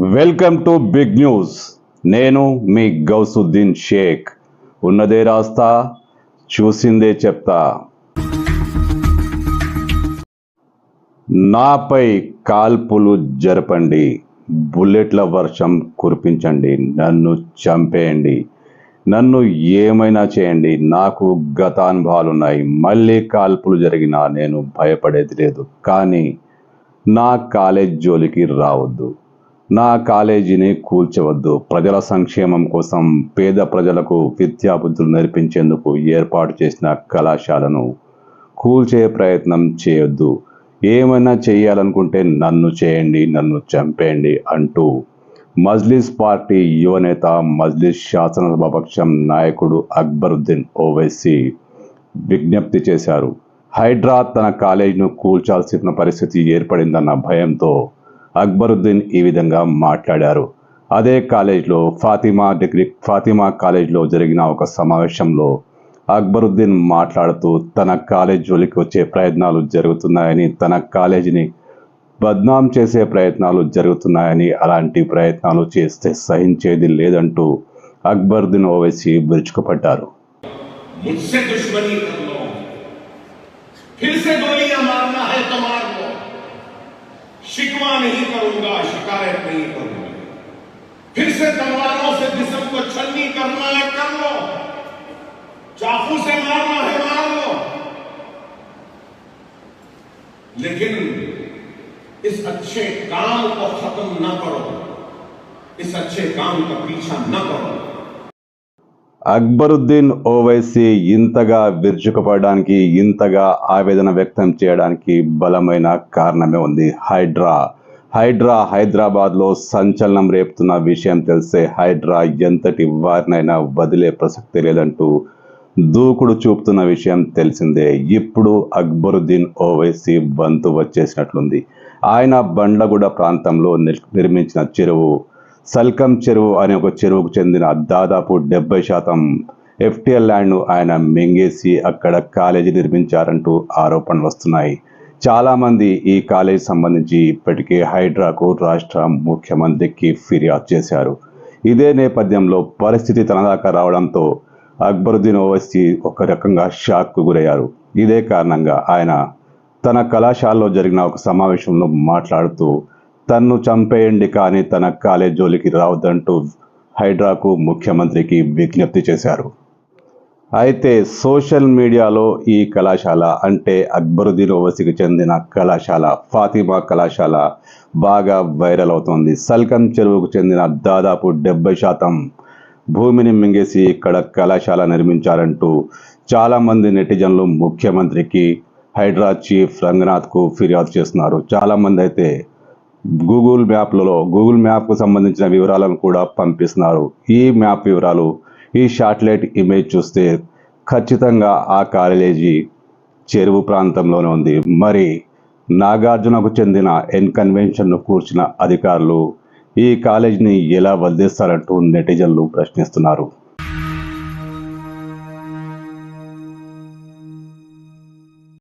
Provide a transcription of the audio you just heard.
Welcome to big news. నేను మీ గౌసుద్దీన్ షేక్. ఉన్నదే రాస్తా, చూసిందే చెప్తా. నాపై కాల్పులు జరపండి, బుల్లెట్ల వర్షం కురిపించండి, నన్ను చంపేయండి, నన్ను ఏమైనా చేయండి. నాకు గతానుభవాలున్నాయి. మళ్ళీ కాల్పులు జరిగినా నేను భయపడేది లేదు. కానీ నా కాలేజ్ జోలికి రావద్దు, నా కాలేజీని కూల్చవద్దు. ప్రజల సంక్షేమం కోసం పేద ప్రజలకు విద్యాబుద్ధులు నేర్పించేందుకు ఏర్పాటు చేసిన కళాశాలను కూల్చే ప్రయత్నం చేయొద్దు. ఏమైనా చేయాలనుకుంటే నన్ను చేయండి, నన్ను చంపేయండి అంటూ మజ్లిస్ పార్టీ యువనేత, మజ్లిస్ శాసనసభాపక్షం నాయకుడు అక్బరుద్దీన్ ఓవైసీ విజ్ఞప్తి చేశారు. హైడ్రా తన కాలేజీను కూల్చాల్సిన పరిస్థితి ఏర్పడిందన్న భయంతో అక్బరుద్దీన్ ఈ విధంగా మాట్లాడారు. అదే కాలేజ్లో ఫాతిమా కాలేజ్లో జరిగిన ఒక సమావేశంలో అక్బరుద్దీన్ మాట్లాడుతూ తన కాలేజ్ జోలికి వచ్చే ప్రయత్నాలు జరుగుతున్నాయని, తన కాలేజీని బద్నాం చేసే ప్రయత్నాలు జరుగుతున్నాయని, అలాంటి ప్రయత్నాలు చేస్తే సహించేది లేదంటూ అక్బరుద్దీన్ ఓవైసీ విరుచుకుపడ్డారు. शिकवा नहीं करूंगा, शिकायत नहीं करूंगा। फिर से तलवारों से जिस्म को छन्नी करना है कर लो, चाकू से मारना है मार लो, लेकिन इस अच्छे काम को खत्म न करो, इस अच्छे काम का पीछा न करो. అక్బరుద్దీన్ ఓవైసీ ఇంతగా విరుచుకుపడడానికి, ఇంతగా ఆవేదన వ్యక్తం చేయడానికి బలమైన కారణమే ఉంది. హైడ్రా హైదరాబాద్లో సంచలనం రేపుతున్న విషయం తెలిసే హైడ్రా ఎంతటి వారినైనా వదిలే ప్రసక్తి లేదంటూ దూకుడు చూపుతున్న విషయం తెలిసిందే. ఇప్పుడు అక్బరుద్దీన్ ఓవైసీ వంతు వచ్చేసినట్లుంది. ఆయన బండ్లగూడ ప్రాంతంలో నిర్మించిన చెరువు, సల్కం చెరువు అనే ఒక చెరువుకు చెందిన దాదాపు 70% FTL ల్యాండ్ను ఆయన మింగేసి అక్కడ కాలేజీ నిర్మించారంటూ ఆరోపణలు వస్తున్నాయి. చాలామంది ఈ కాలేజీ సంబంధించి ఇప్పటికే హైడ్రాకు రాష్ట్ర ముఖ్యమంత్రికి ఫిర్యాదు చేశారు. ఇదే నేపథ్యంలో పరిస్థితి తన దాకా రావడంతో అక్బరుద్దీన్ ఓవైసీ ఒక రకంగా షాక్కు గురయ్యారు. ఇదే కారణంగా ఆయన తన కళాశాలలో జరిగిన ఒక సమావేశంలో మాట్లాడుతూ తన్ను చంపేయండి కానీ తన కాలేజ్ జోలికి రావద్దంటూ హైడ్రాకు, ముఖ్యమంత్రికి విజ్ఞప్తి చేశారు. అయితే సోషల్ మీడియాలో ఈ కళాశాల అంటే అక్బరుద్దీన్ ఓవైసీకి చెందిన కళాశాల ఫాతిమా కళాశాల బాగా వైరల్ అవుతోంది. సల్కం చెరువుకు చెందిన దాదాపు 70% భూమిని మింగేసి ఇక్కడ కళాశాల నిర్మించారంటూ చాలామంది నెటిజన్లు ముఖ్యమంత్రికి, హైడ్రా చీఫ్ రంగనాథ్కు ఫిర్యాదు చేస్తున్నారు. చాలామంది అయితే గూగుల్ మ్యాప్కు సంబంధించిన వివరాలను కూడా పంపిస్తున్నారు. ఈ మ్యాప్ వివరాలు, ఈ శాటిలైట్ ఇమేజ్ చూస్తే ఖచ్చితంగా ఆ కాలేజీ చెరువు ప్రాంతంలోనే ఉంది. మరి నాగార్జునకు చెందిన కన్వెన్షన్ను కూర్చిన అధికారులు ఈ కాలేజీని ఎలా వదిలేస్తారంటూ నెటిజన్లు ప్రశ్నిస్తున్నారు.